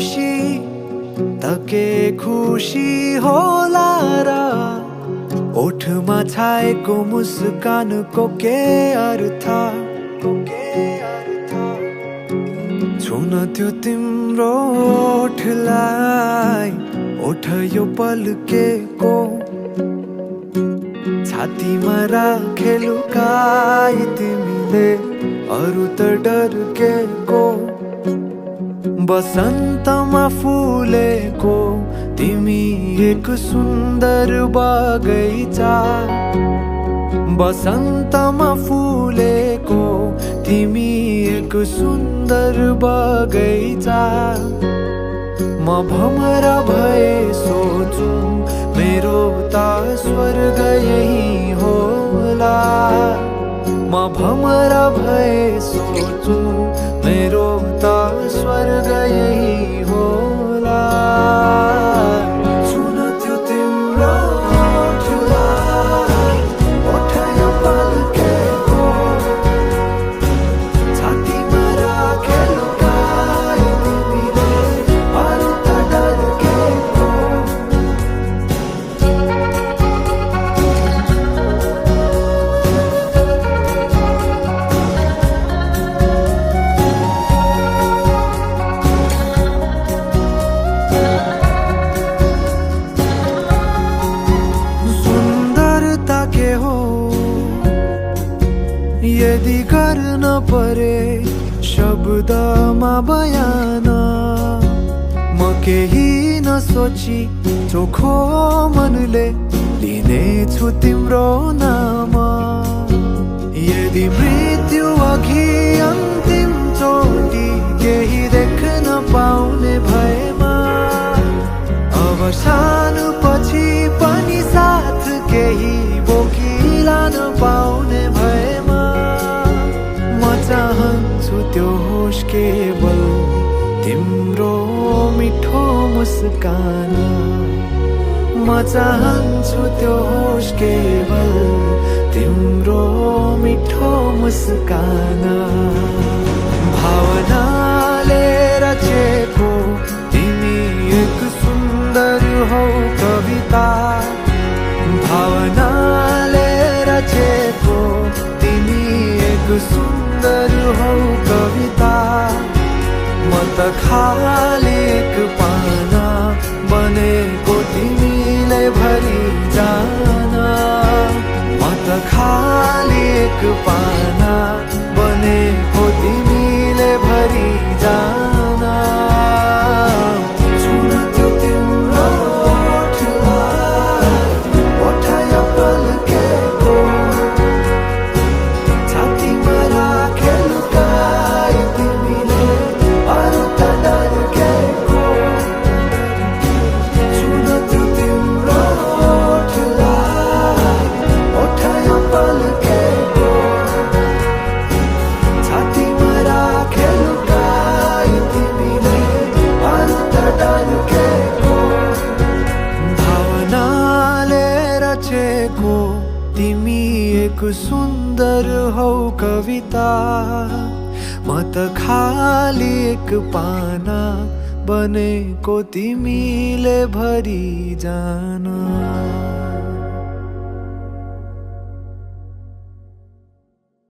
खुशी तके खुशी होला र ओठमा छाएको मुस्कानको के अर्थ छुन त्यो तिम्रो ओठलाई ओठ यो पल्केको छातीमा राखे लुकाई तिमीले अरू त डर्केको बसन्तमा फुलेको तिमी एक सुन्दर बगैँचा बसन्तमा फुलेको तिमी एक सुन्दर बगैँचा म भमर भए सोचु मेरो त स्वर्ग यही होला म भमर भए सोचु मेरो त स्वर्ग यही होला सुन त्यो तिम्रो ओठलाई ओठ यो पल्केको छातीमा राखे लुकाई तिमीले अरू त डर्केको यदि गर्न परे शब्दमा बयान म केही नसोची चोखो मनले लिनेछु तिम्रो नाम यदि मृत्यु अघि अन्तिम चोटि केही देख्न पाउने भएमा अब सानो पछि पनि साथ केही बोकिलान पाउने भएमा म चाहन्छु त्यो होस् केवल तिम्रो मिठो मुस्कान म चाहन्छु त्यो होस् केवल तिम्रो मिठो मुस्कान भावनाले रचेको तिमी एक सुन्दर हौ कविता भावनाले रचेको तिमी एक सुन्दर हौ कविता म त खाली एक पाना बनेको तिमीले भरि जान म त खाली एक पाना बनेको तिमीले भरि जान तिमी एक सुन्दर हौ कविता म त खाली एक पाना बनेको तिमीले भरि जान